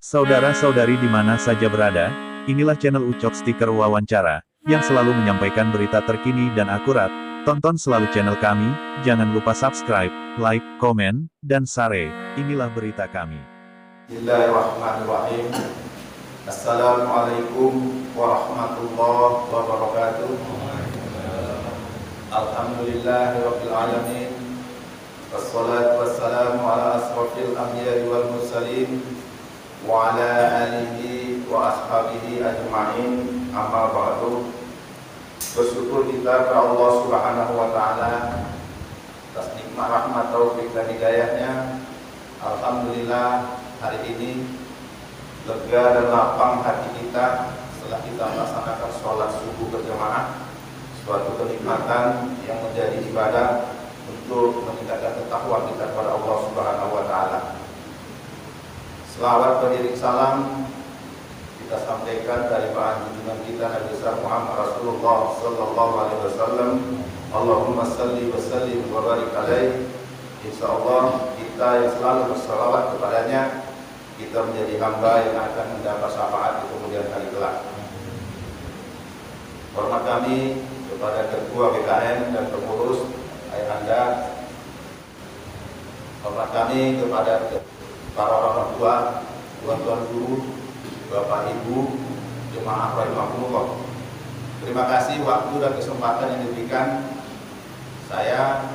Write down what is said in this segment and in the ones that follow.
Saudara-saudari di mana saja berada, inilah channel Ucok Stiker Wawancara, yang selalu menyampaikan berita terkini dan akurat. Tonton selalu channel kami, jangan lupa subscribe, like, komen, dan share. Inilah berita kami. Bismillahirrahmanirrahim. Assalamualaikum warahmatullahi wabarakatuh. Alhamdulillahirabbil alamin. Wassalatu wassalamu ala asrofil anbiya'i wal mursalin wa ala alihi wa ashabihi ajma'in. Amma ba'du. Bersyukur kita kepada Allah Subhanahu wa taala atas nikmat rahmat taufik dan hidayahnya. Alhamdulillah hari ini lega dan lapang hati kita setelah kita melaksanakan sholat subuh berjamaah, suatu kenikmatan yang menjadi ibadah untuk meningkatkan ketakwaan kita kepada Allah Subhanahu wa taala. Selawat beriring salam kita sampaikan dari bahan junjungan kita Nabi besar Muhammad Rasulullah sallallahu alaihi wasallam. Allahumma shalli wa sallim wa barik alaihi. Insyaallah kita yang selalu bersalawat kepadanya, kita menjadi hamba yang akan mendapat syafaat di kemudian hari kelak. Hormat kami kepada Ketua BKN dan pengurus Ayahanda. Hormat kami kepada para orang tua, tuan-tuan guru, bapak ibu, jemaah rahimakumullah. Terima kasih waktu dan kesempatan yang diberikan saya,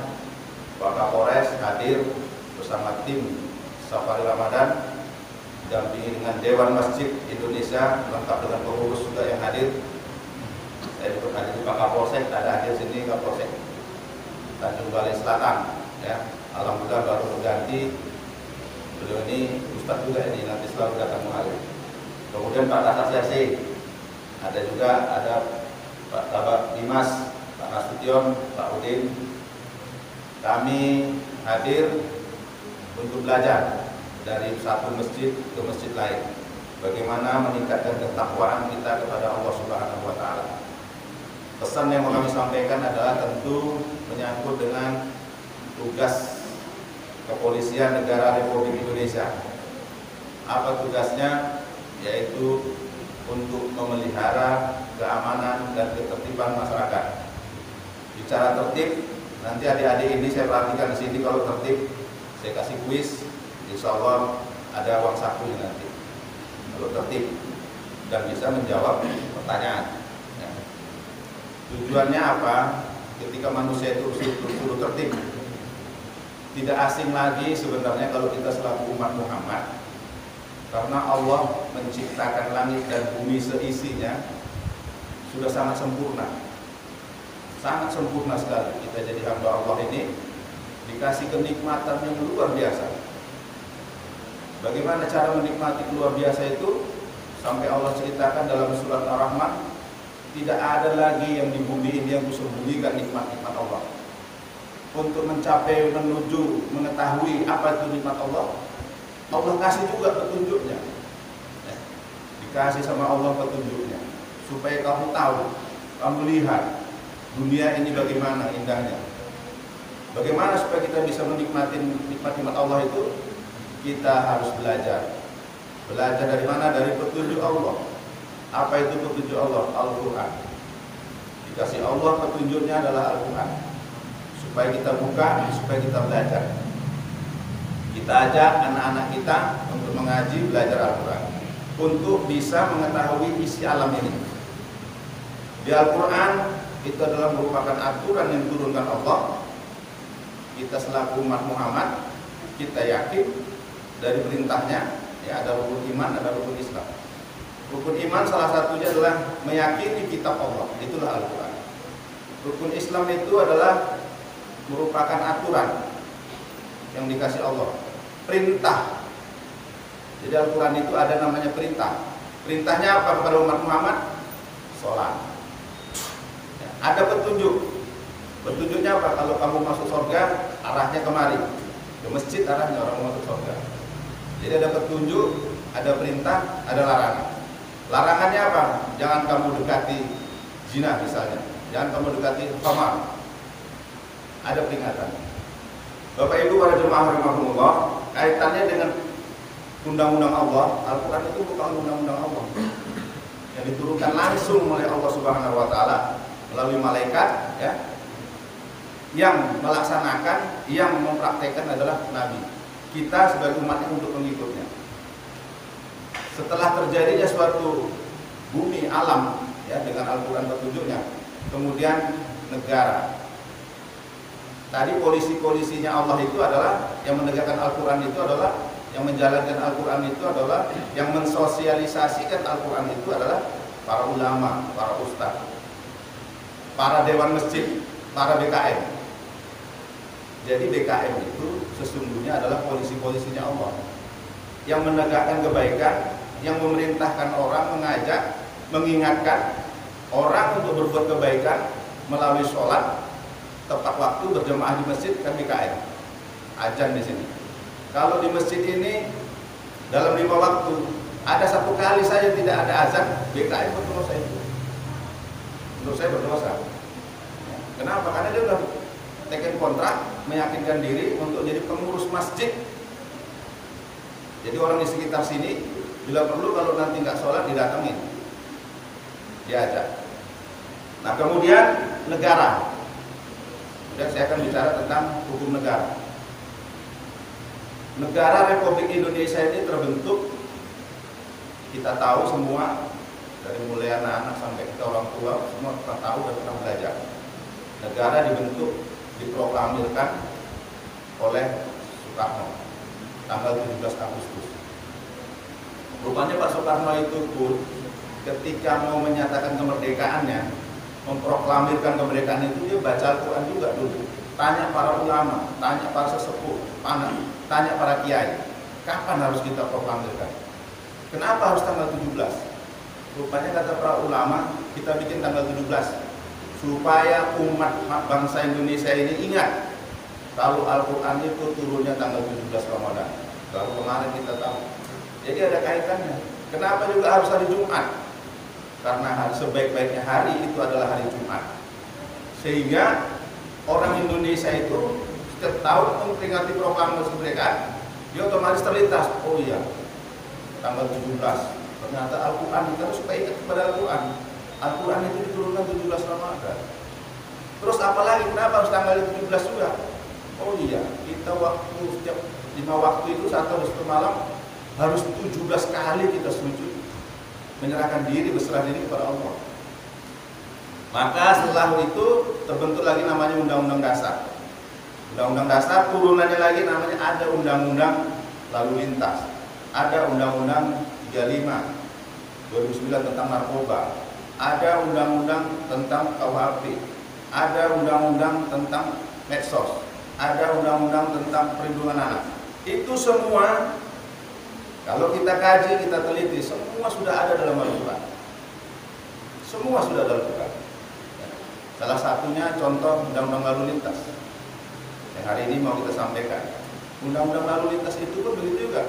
Pak Kapolres, hadir bersama tim Safari Ramadan, didampingi dengan Dewan Masjid Indonesia, lengkap dengan pengurus juga yang hadir. Saya juga hadir di Pak Kapolsek, ada hadir sini Kapolsek Tanjung Balai Selatan. Ya, alhamdulillah baru berganti. Beliau ini Ustadz juga ini, nanti selalu datang mengalir. Kemudian Pak Kasat ada juga, ada Pak Kabak Dimas, Pak Nasution, Pak Udin. Kami hadir untuk belajar dari satu masjid ke masjid lain, bagaimana meningkatkan ketakwaan kita kepada Allah Subhanahu wa taala. Pesan yang mau kami sampaikan adalah tentu menyangkut dengan tugas Kepolisian Negara Republik Indonesia. Apa tugasnya? Yaitu untuk memelihara keamanan dan ketertiban masyarakat. Bicara tertib, nanti adik-adik ini saya perhatikan di sini kalau tertib, saya kasih kuis, insya Allah ada uang sakunya nanti. Kalau tertib dan bisa menjawab pertanyaan. Ya. Tujuannya apa? Ketika manusia itu suruh tertib, tidak asing lagi sebenarnya kalau kita selaku umat Muhammad, karena Allah menciptakan langit dan bumi seisinya sudah sangat sempurna. Sangat sempurna sekali. Kita jadi hamba Allah ini dikasih kenikmatan yang luar biasa. Bagaimana cara menikmati luar biasa itu? Sampai Allah ceritakan dalam surat Ar-Rahman, tidak ada lagi yang di bumi ini yang disembunyikan nikmat-nikmat Allah. Untuk mencapai, menuju, mengetahui apa itu nikmat Allah, Allah kasih juga petunjuknya. Dikasih sama Allah petunjuknya supaya kamu tahu, kamu lihat dunia ini bagaimana indahnya. Bagaimana supaya kita bisa menikmati nikmat-nikmat Allah itu? Kita harus belajar. Belajar dari mana? Dari petunjuk Allah. Apa itu petunjuk Allah? Al-Quran. Dikasih Allah petunjuknya adalah Al-Quran. Supaya kita buka, supaya kita belajar. Kita ajak anak-anak kita untuk mengaji, belajar Al-Quran, untuk bisa mengetahui isi alam ini. Di Al-Quran itu adalah merupakan aturan yang diturunkan Allah. Kita selaku umat Muhammad, kita yakin dari perintahnya, ya, ada rukun iman, ada rukun Islam. Rukun iman salah satunya adalah meyakini kitab Allah, itulah Al-Quran. Rukun Islam itu adalah merupakan aturan yang dikasih Allah, perintah. Jadi Al-Quran itu ada namanya perintah. Perintahnya apa kepada umat Muhammad? Sholat. Ya, ada petunjuk. Petunjuknya apa? Kalau kamu masuk surga, arahnya kemari. Ke masjid arahnya orang masuk surga. Jadi ada petunjuk, ada perintah, ada larangan. Larangannya apa? Jangan kamu dekati zina misalnya. Jangan kamu dekati khamar. Ada peringatan. Bapak Ibu para jemaah rahimakumullah, kaitannya dengan undang-undang Allah. Al-Quran itu bukan undang-undang Allah yang diturunkan langsung oleh Allah Subhanahu wa Ta'ala melalui malaikat, ya, yang melaksanakan, yang mempraktekkan adalah Nabi. Kita sebagai umatnya untuk mengikutnya. Setelah terjadinya suatu bumi alam, ya, dengan Al-Quran petunjuknya, kemudian negara. Tadi polisi-polisinya Allah itu adalah yang menegakkan Al-Quran, itu adalah yang menjalankan Al-Quran, itu adalah yang mensosialisasikan Al-Quran, itu adalah para ulama, para ustadz, para dewan masjid, para BKM. Jadi BKM itu sesungguhnya adalah polisi-polisinya Allah yang menegakkan kebaikan, yang memerintahkan orang, mengajak, mengingatkan orang untuk berbuat kebaikan melalui sholat tepat waktu, berjemaah di masjid, kan BKM. Azan di sini. Kalau di masjid ini dalam 5 waktu ada 1 kali saja tidak ada azan, BKM berdosa itu. Menurut saya berdosa. Kenapa? Karena dia sudah teken kontrak, meyakinkan diri untuk jadi pengurus masjid. Jadi orang di sekitar sini bila perlu kalau nanti nggak sholat didatengin, diajak. Nah kemudian negara. Kemudian saya akan bicara tentang hukum negara. Negara Republik Indonesia ini terbentuk, kita tahu semua, dari mulai anak-anak sampai kita orang tua, semua pernah tahu dan pernah belajar. Negara dibentuk, diproklamirkan oleh Soekarno tanggal 17 Agustus. Rupanya Pak Soekarno itu pun ketika mau menyatakan kemerdekaannya, memproklamirkan kemerdekaan itu, dia baca Al-Quran juga dulu. Tanya para ulama, tanya para sesepuh, tanya para kiai, kapan harus kita proklamirkan? Kenapa harus tanggal 17? Rupanya kata para ulama, kita bikin tanggal 17 supaya umat bangsa Indonesia ini ingat kalau Al-Quran itu turunnya tanggal 17 Ramadan. Baru kemarin kita tahu. Jadi ada kaitannya. Kenapa juga harus hari Jumat? Karena hari sebaik-baiknya hari itu adalah hari Jumat. Sehingga orang Indonesia itu setiap tahun memperingati proklamasi kemerdekaan, dia otomatis terlintas, oh iya, tanggal 17. Ternyata Al-Quran, kita harus supaya ingat kepada Al-Quran. Al-Quran itu diturunkan 17 Ramadan. Terus apalagi kenapa harus tanggal 17 juga? Oh iya, kita waktu setiap 5 waktu itu 1 hari 1 malam harus 17 kali kita sujud, menyerahkan diri, berserah diri kepada Allah. Maka setelah itu terbentuk lagi namanya Undang-Undang Dasar. Undang-Undang Dasar turunannya lagi namanya ada Undang-Undang Lalu Lintas, ada Undang-Undang 35 2009 tentang narkoba, ada Undang-Undang tentang KUHP, ada Undang-Undang tentang medsos, ada Undang-Undang tentang perlindungan anak. Itu semua kalau kita kaji, kita teliti, semua sudah ada dalam Al-Quran. Semua sudah ada dalam Al-Quran. Salah satunya contoh Undang-Undang Lalu Lintas yang hari ini mau kita sampaikan. Undang-Undang Lalu Lintas itu pun begitu juga.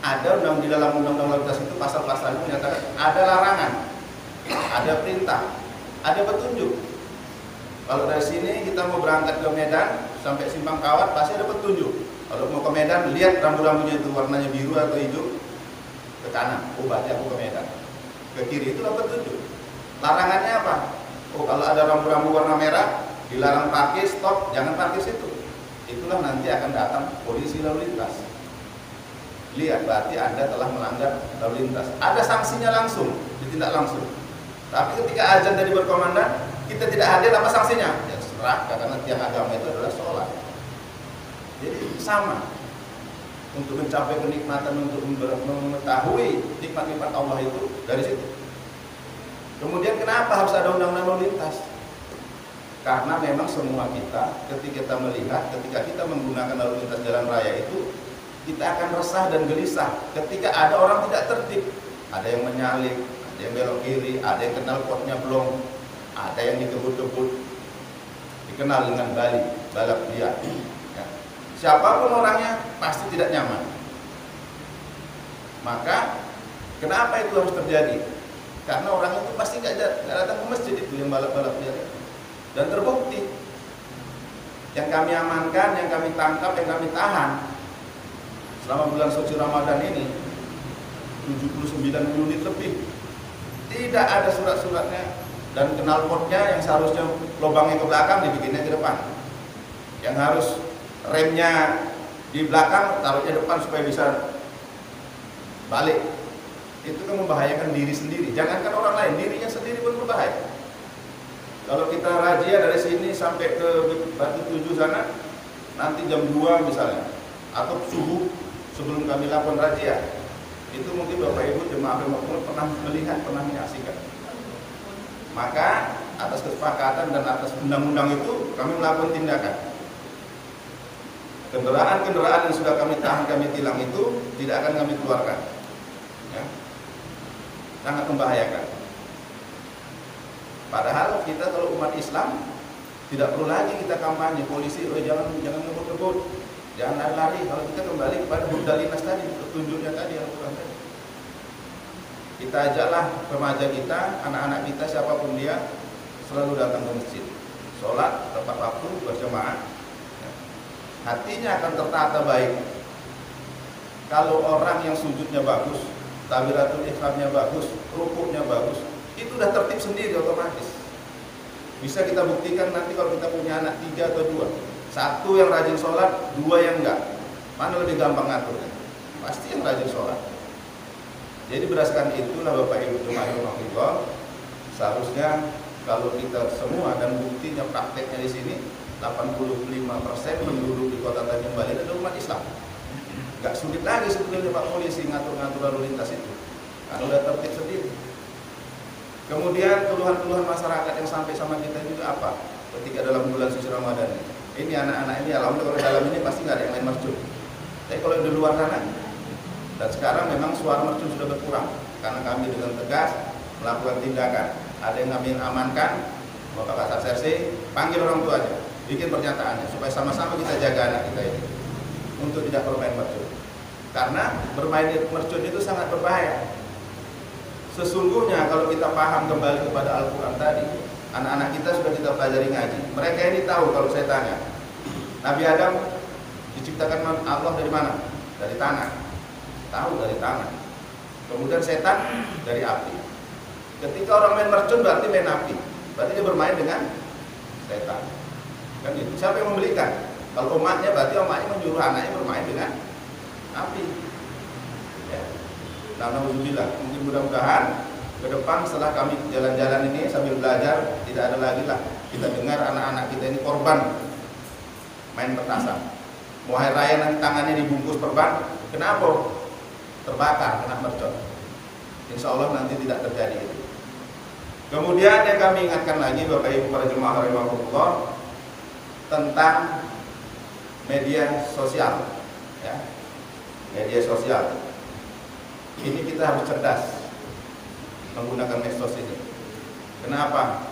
Ada di dalam Undang-Undang Lalu Lintas itu pasal-pasal menyatakan ada larangan, ada perintah, ada petunjuk. Kalau dari sini kita mau berangkat ke Medan sampai Simpang Kawat pasti ada petunjuk. Kalau mau ke Medan, lihat rambu-rambunya itu warnanya biru atau hijau, ke kanan, oh berarti aku ke Medan. Ke kiri itu petunjuk. Larangannya apa? Oh kalau ada rambu-rambu warna merah, dilarang parkir, stop, jangan parkir situ. Itulah nanti akan datang polisi lalu lintas. Lihat, berarti Anda telah melanggar lalu lintas. Ada sanksinya langsung, ditindak langsung. Tapi ketika azan tadi berkomandan, kita tidak hadir, apa sanksinya? Ya serah, karena tiang agama itu adalah sholat. Jadi sama. Untuk mencapai kenikmatan, untuk mengetahui nikmat-nikmat Allah itu dari situ. Kemudian kenapa harus ada undang-undang lalu lintas? Karena memang semua kita, ketika kita melihat, ketika kita menggunakan lalu lintas jalan raya itu, kita akan resah dan gelisah ketika ada orang tidak tertib. Ada yang menyalip, ada yang belok kiri, ada yang kenal potnya belum, ada yang dikebut-kebut, dikenal dengan balap liar. Ya. Siapapun orangnya pasti tidak nyaman. Maka kenapa itu harus terjadi? Karena orang itu pasti nggak datang ke masjid itu yang balap-balap liar. Dan terbukti yang kami amankan, yang kami tangkap, yang kami tahan selama bulan suci Ramadan ini 79 unit lebih. Tidak ada surat-suratnya, dan knalpotnya yang seharusnya lubangnya ke belakang dibikinnya ke depan. Yang harus remnya di belakang taruhnya depan supaya bisa balik. Itu kan membahayakan diri sendiri. Jangankan orang lain, dirinya sendiri pun berbahaya. Kalau kita razia dari sini sampai ke Batu Tujuh sana, nanti jam 2 misalnya, atau subuh sebelum kami lakukan razia, itu mungkin Bapak Ibu jemaah pernah melihat, pernah menyaksikan. Maka atas kesepakatan dan atas undang-undang itu kami melakukan tindakan. Kendaraan-kendaraan yang sudah kami tahan, kami tilang itu tidak akan kami keluarkan. Ya. Sangat membahayakan. Padahal kita kalau umat Islam tidak perlu lagi kita kampanye polisi, jangan ngebut-ngebut, jangan lari-lari. Kalau kita kembali kepada Budalinas tadi, petunjuknya tadi Al-Quran tadi. Kita ajaklah remaja kita, anak-anak kita, siapapun dia, selalu datang ke masjid, sholat tepat waktu, berjamaah. Hatinya akan tertata baik. Kalau orang yang sujudnya bagus, takbiratul ihramnya bagus, rukuknya bagus, itu udah tertib sendiri otomatis. Bisa kita buktikan nanti kalau kita punya anak 3 atau 2, 1 yang rajin sholat, 2 yang enggak, mana lebih gampang ngaturnya? Pasti yang rajin sholat. Jadi berdasarkan itulah Bapak Ibu jemaah, seharusnya kalau kita semua, dan buktinya prakteknya di sini 85% penduduk di Kota Tanjung Balai adalah umat Islam. Gak sulit lagi sebetulnya Pak Polisi ngatur-ngatur lalu lintas itu, karena udah tertib sendiri. Kemudian keluhan-keluhan masyarakat yang sampai sama kita juga apa? Ketika dalam bulan suci Ramadan ini anak-anak ini, alhamdulillah kalau dalam ini pasti nggak ada yang main mercun. Tapi kalau di luar sana, dan sekarang memang suara mercun sudah berkurang karena kami dengan tegas melakukan tindakan. Ada yang kami amankan, Bapak Kasat Serse, panggil orang tuanya, bikin pernyataannya supaya sama-sama kita jaga anak kita ini untuk tidak bermain mercun. Karena bermain mercun itu sangat berbahaya. Sesungguhnya kalau kita paham kembali kepada Al-Quran tadi, anak-anak kita sudah kita pelajari ngaji. Mereka ini tahu kalau saya tanya, Nabi Adam diciptakan Allah dari mana? Dari tanah. Tahu dari tanah. Kemudian setan dari api. Ketika orang main mercun berarti main api. Berarti dia bermain dengan setan. Kan itu. Siapa yang membelikan? Kalau umatnya berarti umatnya menyuruh anaknya bermain dengan api. Ya. Nah, alhamdulillah, mungkin mudah-mudahan ke depan setelah kami jalan-jalan ini sambil belajar, tidak ada lagi lah kita dengar anak-anak kita ini korban main petasan. Mau hari raya nanti tangannya dibungkus perban, kenapa? Terbakar, kena mercon. Insya Allah nanti tidak terjadi itu. Kemudian yang kami ingatkan lagi Bapak Ibu para jemaah rahimahullah tentang media sosial, ya. Media sosial. Ini kita harus cerdas menggunakan medsos ini. Kenapa?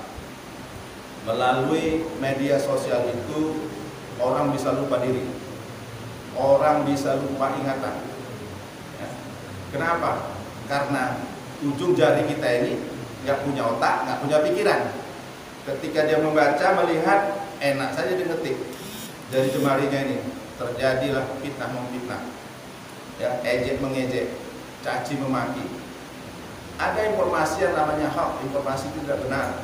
Melalui media sosial itu orang bisa lupa diri, orang bisa lupa ingatan. Ya. Kenapa? Karena ujung jari kita ini nggak punya otak, nggak punya pikiran. Ketika dia membaca, melihat, enak saja dia ngetik. Dari jemarinya ini terjadilah fitnah memfitnah, ya, ejek mengejek, caci memaki. Ada informasi yang namanya hoax, informasi itu tidak benar.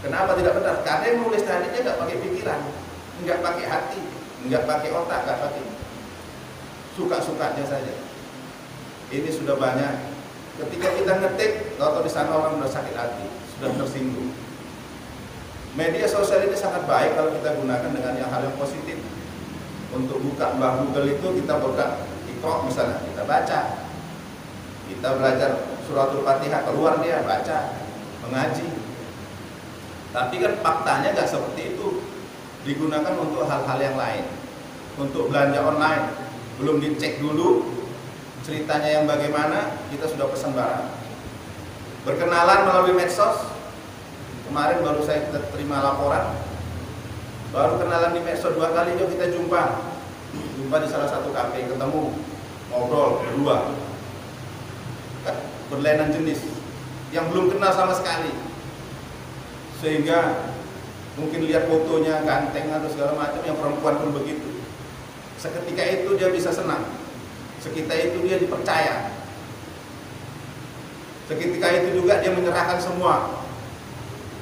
Kenapa tidak benar? Karena yang menulis tadi dia nggak pakai pikiran, nggak pakai hati, nggak pakai otak, nggak pakai, suka-sukanya saja. Ini sudah banyak. Ketika kita ngetik, atau di sana orang sudah sakit hati, sudah tersinggung. Media sosial ini sangat baik kalau kita gunakan dengan hal yang positif. Untuk buka Mbah Google itu kita buka Iqra misalnya, kita baca. Kita belajar suratul Fatihah, keluar dia baca, mengaji. Tapi kan faktanya nggak seperti itu. Digunakan untuk hal-hal yang lain. Untuk belanja online, belum dicek dulu ceritanya yang bagaimana, kita sudah pesan barang. Berkenalan melalui medsos. Kemarin baru saya terima laporan. Baru kenalan di medsos 2 kali, yuk kita jumpa di salah satu kafe, ketemu, ngobrol berdua. Berlainan jenis yang belum kenal sama sekali, sehingga mungkin lihat fotonya ganteng atau segala macam, yang perempuan pun begitu. Seketika itu dia bisa senang, Seketika itu dia dipercaya. Seketika itu juga dia menyerahkan semua.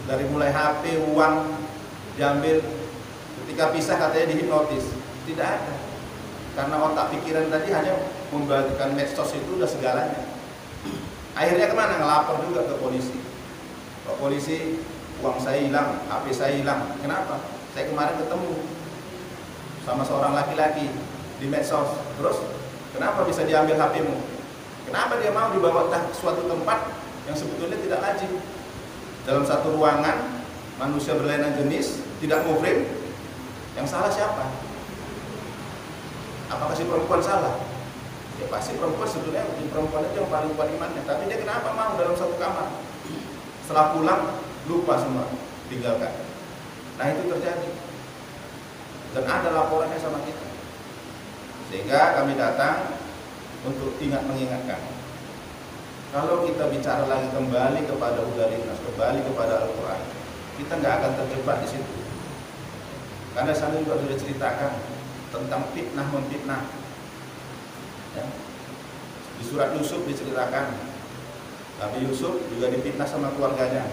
Dari mulai HP, uang diambil. Ketika pisah katanya dihipnotis. Tidak ada. Karena otak pikiran tadi hanya membagikan medsos itu udah segalanya. Akhirnya kemana? Ngelapor juga ke polisi. Pak polisi, uang saya hilang, HP saya hilang. Kenapa? Saya kemarin ketemu sama seorang laki-laki di medsos. Terus, kenapa bisa diambil HP-mu? Kenapa dia mau dibawa ke suatu tempat yang sebetulnya tidak lazim? Dalam satu ruangan, manusia berlainan jenis, tidak muhrim. Yang salah siapa? Apakah si perempuan salah? Ya pasti perempuan sebetulnya, di perempuan itu yang paling kuat imannya. Tapi dia kenapa mau dalam satu kamar? Setelah pulang, lupa semua, tinggalkan. Nah itu terjadi. Dan ada laporannya sama kita. Sehingga kami datang untuk ingat mengingatkan. Kalau kita bicara lagi kembali kepada Udarinas, kembali kepada Al-Quran, kita nggak akan terjebak di situ. Karena saya juga sudah ceritakan tentang fitnah memfitnah. Ya. Di surat Yusuf diceritakan Nabi Yusuf juga difitnah sama keluarganya.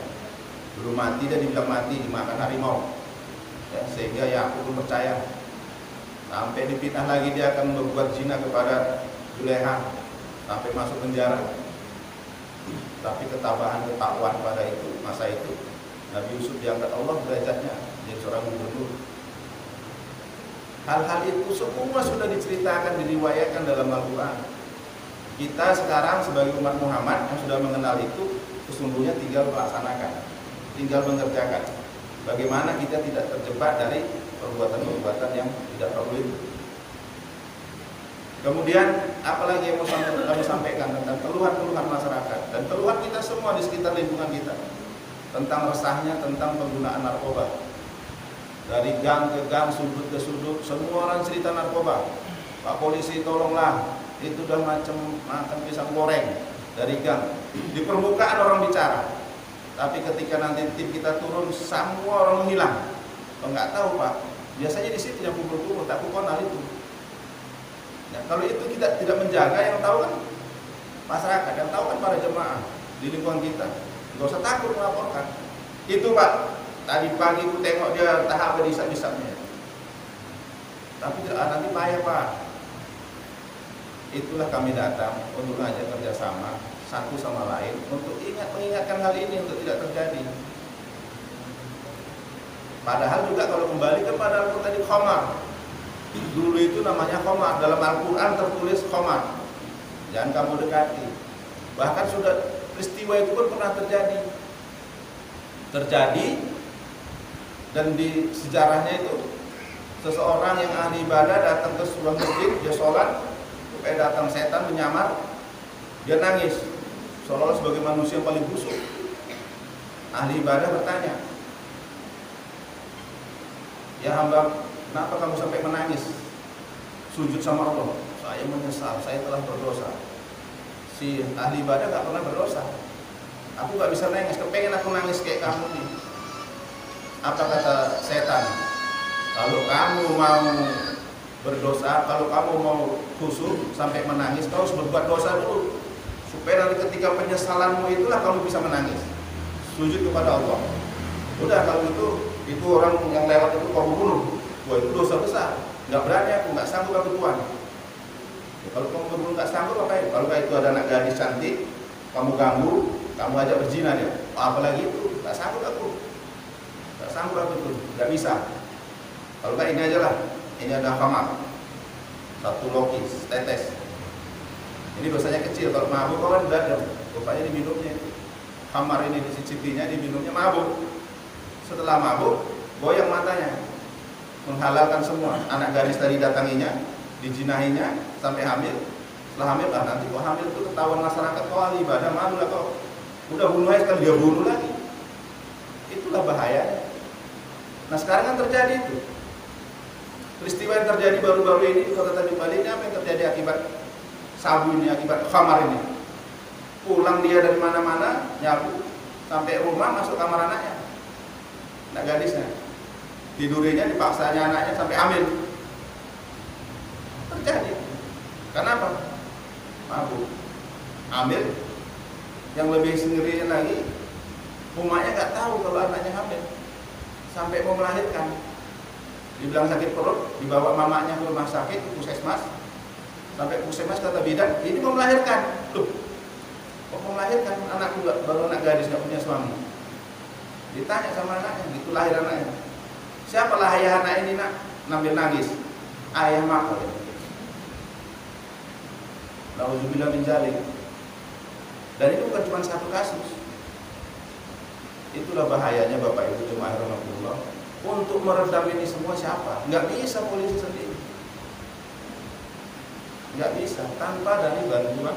Belum mati dia dibilang mati, dimakan harimau. Ya, sehingga Yakub pun percaya. Sampai difitnah lagi dia akan berbuat zina kepada Zulekha sampai masuk penjara. Tapi ketabahan ketakwaan pada itu masa itu Nabi Yusuf diangkat Allah derajatnya jadi seorang gubernur. Hal-hal itu semua sudah diceritakan, diriwayatkan dalam Al-Quran. Kita sekarang sebagai umat Muhammad yang sudah mengenal itu sesungguhnya tinggal melaksanakan, tinggal mengerjakan. Bagaimana kita tidak terjebak dari perbuatan-perbuatan yang tidak perlu itu. Kemudian apalagi yang mau kami sampaikan tentang keluhan-keluhan masyarakat dan keluhan kita semua di sekitar lingkungan kita tentang resahnya tentang penggunaan narkoba. Dari gang ke gang, sudut ke sudut, semua orang cerita narkoba. Pak polisi tolonglah, itu udah macam makan pisang goreng dari gang. Di permukaan orang bicara, tapi ketika nanti tim kita turun, semua orang menghilang. Kalau nggak tahu Pak, biasanya di situ yang kumpul-kumpul, tak konal itu. Nah, kalau itu kita tidak menjaga, yang tahu kan masyarakat, yang tahu kan para jemaah di lingkungan kita. Nggak usah takut melaporkan. Itu Pak, tadi pagi aku tengok dia tahap bisa-bisanya. Tapi nanti bahaya Pak. Itulah kami datang untuk ngajak kerjasama satu sama lain untuk mengingatkan hal ini untuk tidak terjadi. Padahal juga kalau kembali kepada Al-Quran tadi khamar. Dulu itu namanya khamar, dalam Al-Quran tertulis khamar. Jangan kamu dekati. Bahkan sudah peristiwa itu pun pernah terjadi. Dan di sejarahnya itu seseorang yang ahli ibadah datang ke sebuah masjid, dia sholat, supaya datang setan menyamar, dia nangis, seolah-olah sebagai manusia yang paling busuk. Ahli ibadah bertanya, ya hamba, kenapa kamu sampai menangis? Sujud sama Allah. Saya menyesal, saya telah berdosa. Si ahli ibadah gak pernah berdosa. Aku gak bisa nangis, kepengen aku nangis kayak kamu nih. Apa kata setan? Kalau kamu mau berdosa, kalau kamu mau khusyuk sampai menangis, kau harus berbuat dosa dulu, supaya nanti ketika penyesalanmu itulah kamu bisa menangis, sujud kepada Allah. Udah kalau itu orang yang lewat itu kamu bunuh, wah itu dosa besar. Nggak berani aku, nggak sanggup aku Tuhan. Ya, kalau kamu betul nggak sanggup apa ya? Kalau itu ada anak gadis cantik, kamu ganggu, kamu ajak berzina dia, apalagi itu, nggak sanggup aku, itu, nggak bisa. Kalau nggak ini aja lah, ini ada khamar, satu lokis, tetes. Ini dosanya kecil, kalau mabuk kan udah ada, rupanya diminumnya. Khamar ini dicicipinya, diminumnya mabuk. Setelah mabuk, goyang matanya, menghalalkan semua. Anak gadis tadi datanginya, dijinahinya sampai hamil. Setelah hamil, nanti kok hamil itu ketahuan masyarakat, kau ahli ibadah, malu lah kau. Udah bunuh aja, kan dia bunuh lagi. Itulah bahaya. Nah sekarang kan terjadi itu. Peristiwa yang terjadi baru-baru ini di Kota Tanjung Balai, apa yang terjadi akibat sabu ini, akibat khamar ini? Pulang dia dari mana-mana, nyabu, sampai rumah masuk kamar anaknya, anak gadisnya, tidurinya dipaksanya anaknya sampai hamil. Terjadi. Kenapa? mabuk, hamil. Yang lebih ngerinya lagi, umatnya nggak tahu kalau anaknya hamil, sampai mau melahirkan. Dibilang sakit perut, dibawa mamanya ke rumah sakit, puskesmas. Sampai puskesmas kata bidan, ini mau melahirkan. Loh, kok mau melahirkan? Anakku baru anak gadis, nggak punya suami. Ditanya sama anaknya, gitu lahir anaknya. Siapalah ayah anak ini nak? Sambil nangis. Ayah mak. Nauzubillah min dzalik. Dan itu bukan cuma satu kasus. Itulah bahayanya Bapak Ibu jemaah rahmatullah. Untuk meredam ini semua siapa? Nggak bisa polisi sendiri. Nggak bisa tanpa dari bantuan.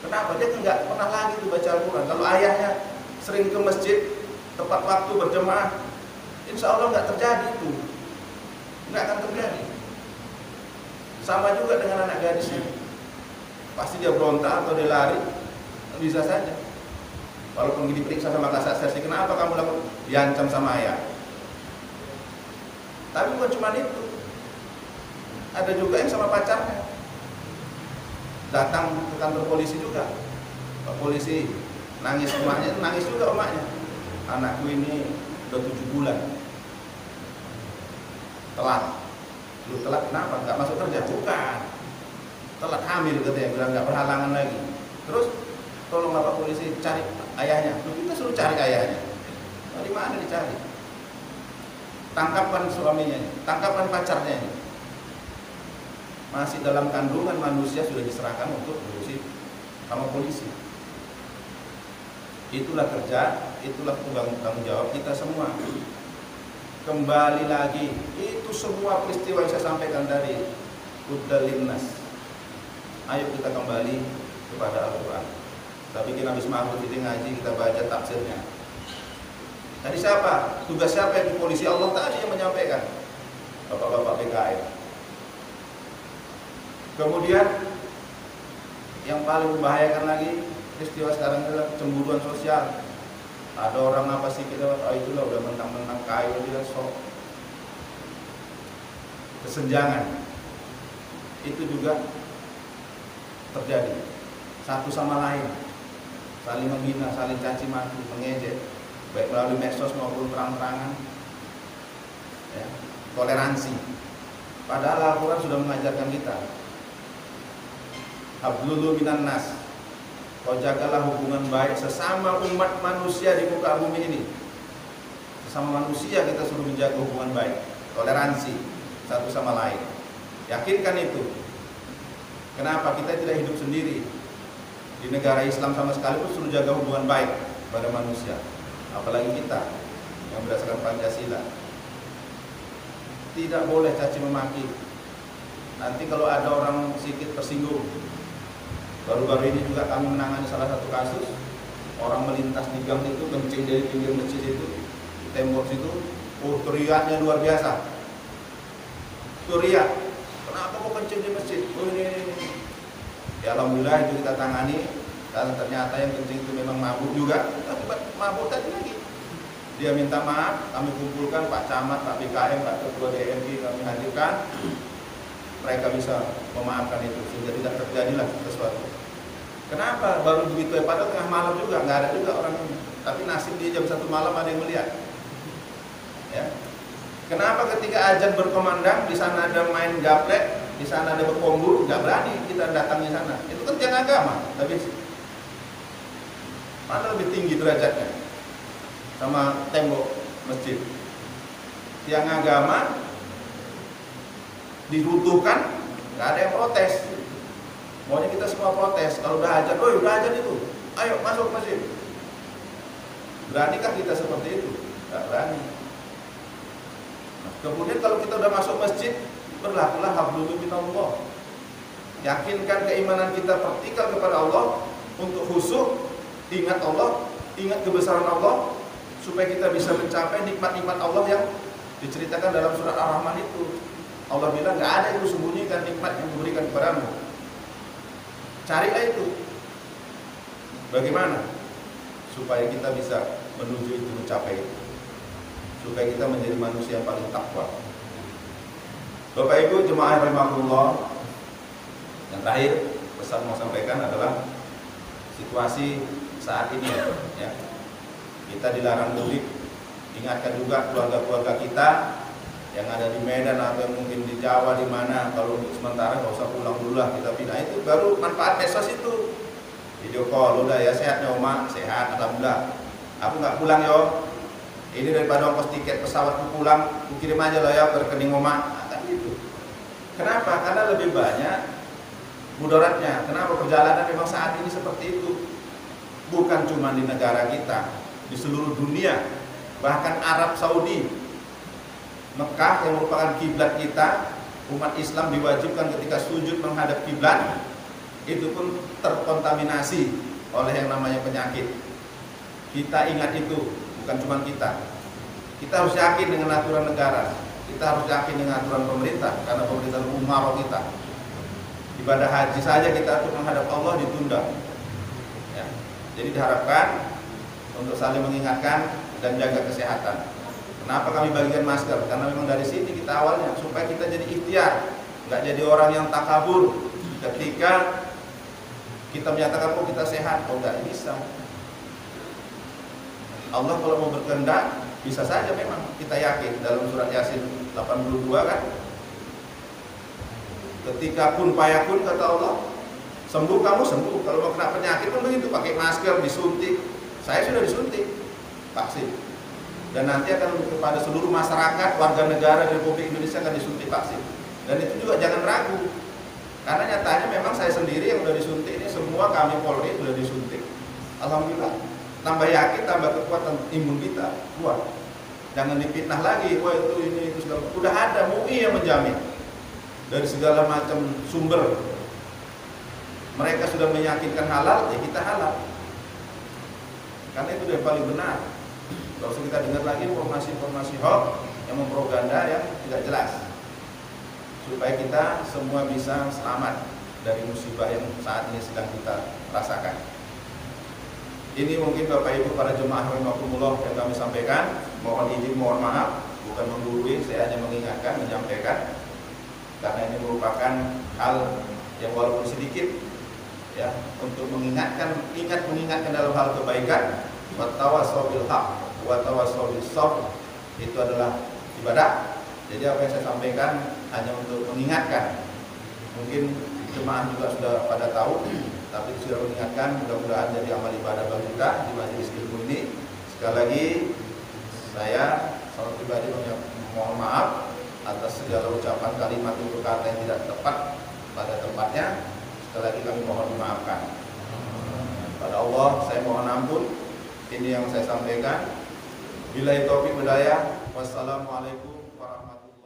Kenapa? Dia nggak pernah lagi tuh baca Al-Quran. Kalau ayahnya sering ke masjid tepat waktu berjemaah, insya Allah nggak terjadi itu. Nggak akan terjadi. Sama juga dengan anak gadisnya. Pasti dia berontak atau dia lari, bisa saja. Walaupun diperiksa sama kasat sersi, kenapa kamu lakukan? Diancam sama ayah. Tapi bukan cuma itu. Ada juga yang sama pacarnya. Datang ke kantor polisi juga. Pak polisi nangis emaknya, nangis juga emaknya. Anakku ini udah 7 bulan. Telat. Lu telat kenapa? Nggak masuk kerja? Bukan. Telat hamil katanya, bilang nggak berhalangan lagi. Terus tolong Bapak polisi cari ayahnya. Lu kita suruh cari ayahnya. Di mana dicari? Tangkapan suaminya, tangkapan pacarnya ini. Masih dalam kandungan manusia sudah diserahkan untuk diurusi sama polisi. Itulah kerja, itulah tanggung jawab kita semua. Kembali lagi, itu semua peristiwa yang saya sampaikan dari Uddalinnas. Ayo kita kembali kepada Al-Quran. Kita bikin habis maghrib ini ngaji, kita baca tafsirnya. Tadi siapa? Tugas siapa yang di polisi? Allah tadi yang menyampaikan. Bapak-bapak PKM. Kemudian yang paling membahayakan lagi peristiwa sekarang adalah cemburuan sosial. Ada orang apa sih kita itulah udah mentang-mentang kaya dia sok. Kesenjangan itu juga terjadi satu sama lain, saling menghina, saling caci maki, mengejek, baik melalui medsos maupun terang-terangan, ya, toleransi. Padahal Al-Quran sudah mengajarkan kita, hablulu minan nas, kau jagalah hubungan baik sesama umat manusia di muka bumi ini. Sesama manusia kita suruh menjaga hubungan baik, toleransi satu sama lain. Yakinkan itu. Kenapa kita tidak hidup sendiri? Di negara Islam sama sekali pun suruh jaga hubungan baik pada manusia. Apalagi kita yang berdasarkan Pancasila. Tidak boleh caci memaki. Nanti kalau ada orang sedikit tersinggung. Baru-baru ini juga kami menangani salah satu kasus. Orang melintas di gang itu, kencing dari pinggir masjid itu, di tembok situ, teriaknya luar biasa. Teriak, kenapa kok kencing di masjid? Oh ini. Ya alhamdulillah itu kita tangani. Dan ternyata yang kencing itu memang mabuk juga. Akibat mabuk tadi lagi. Dia minta maaf, kami kumpulkan Pak Camat, Pak BKM, Pak Ketua DMI kami hadirkan. Mereka bisa memaafkan itu sehingga tidak terjadilah sesuatu. Kenapa? Baru begitu ya, padahal tengah malam juga, nggak ada juga orang ini. Tapi nasib dia jam 1 malam ada yang melihat. Ya. Kenapa ketika azan berkomandang di sana ada main gaplek, di sana ada berkombur, nggak berani kita datang di sana. Itu kan tiang agama, tapi mana lebih tinggi derajatnya sama tembok masjid. Tiang agama diruntuhkan, nggak ada yang protes. Maunya kita semua protes. Kalau udah azan, oh udah azan itu, ayo masuk masjid. Beranikah kita seperti itu? Nggak berani. Kemudian kalau kita udah masuk masjid, berlakulah hablum minallah. Yakinkan keimanan kita vertikal kepada Allah untuk khusyuk, ingat Allah, ingat kebesaran Allah, supaya kita bisa mencapai nikmat-nikmat Allah yang diceritakan dalam surat Ar-Rahman itu. Allah bilang nggak ada yang disembunyikan nikmat yang diberikan kepadamu. Carilah itu. Bagaimana? Supaya kita bisa menuju itu, mencapai itu. Supaya kita menjadi manusia yang paling takwa. Bapak Ibu jemaah rahimahullah, yang terakhir pesan mau sampaikan adalah situasi saat ini ya. Kita dilarang mudik. Ingatkan juga keluarga-keluarga kita yang ada di Medan atau yang mungkin di Jawa di mana, kalau untuk sementara nggak usah pulang dulu lah, kita pindah. Itu baru manfaat medsos itu. Video call, udah ya sehatnya Oma, sehat, alhamdulillah. Aku nggak pulang yo. Ini daripada ongkos tiket pesawatku pulang, aku kirim aja lah ya ke rekening Oma. Kan gitu. Kenapa? Karena lebih banyak mudaratnya. Kenapa? Perjalanan memang saat ini seperti itu. Bukan cuma di negara kita, di seluruh dunia. Bahkan Arab Saudi, Mekah yang merupakan kiblat kita, umat Islam diwajibkan ketika sujud menghadap kiblat, itu pun terkontaminasi oleh yang namanya penyakit. Kita ingat itu, bukan cuma kita. Kita harus yakin dengan aturan negara, kita harus yakin dengan aturan pemerintah, karena pemerintah umaro kita. Ibadah haji saja kita untuk menghadap Allah ditunda. Ya. Jadi diharapkan untuk saling mengingatkan dan jaga kesehatan. Kenapa kami bagikan masker? Karena memang dari sini kita awalnya, supaya kita jadi ikhtiar, nggak jadi orang yang takabur. Ketika kita menyatakan oh kita sehat, oh nggak bisa. Allah kalau mau berkehendak bisa saja memang, kita yakin dalam surat Yasin 82 kan, ketika kun payakun kata Allah, sembuh kamu sembuh. Kalau mau kena penyakit pun begitu, pakai masker, disuntik. Saya sudah disuntik vaksin, dan nanti akan kepada seluruh masyarakat warga negara di Republik Indonesia akan disuntik vaksin. Dan itu juga jangan ragu, karena nyatanya memang saya sendiri yang sudah disuntik ini, semua kami Polri sudah disuntik. Alhamdulillah, tambah yakin, tambah kekuatan imun kita kuat. Jangan dipitnah lagi, wah itu ini itu segala. Udah ada MUI yang menjamin dari segala macam sumber. Mereka sudah meyakinkan halal, ya kita halal. Karena itu yang paling benar. Kalau kita dengar lagi informasi-informasi hoax yang mempropaganda yang tidak jelas, supaya kita semua bisa selamat dari musibah yang saat ini sedang kita rasakan. Ini mungkin Bapak Ibu para jemaah rahimakumullah yang kami sampaikan. Mohon izin, mohon maaf, bukan menggurui, saya hanya mengingatkan, menyampaikan, karena ini merupakan hal yang walaupun sedikit ya, untuk mengingatkan dalam hal kebaikan. Wa tawassaw bil haqq wa tawassaw bis sabr, itu adalah ibadah. Jadi apa yang saya sampaikan hanya untuk mengingatkan. Mungkin jemaah juga sudah pada tahu, tapi sudah mengingatkan, mudah-mudahan jadi amal ibadah bagi kita di majelis ilmu ini. Sekali lagi saya secara pribadi mohon maaf atas segala ucapan kalimat atau kata yang tidak tepat pada tempatnya. Sekali lagi kami mohon dimaafkan. Pada Allah saya mohon ampun. Ini yang saya sampaikan. Billahi taufiq hidayah. Wassalamualaikum warahmatullahi wabarakatuh.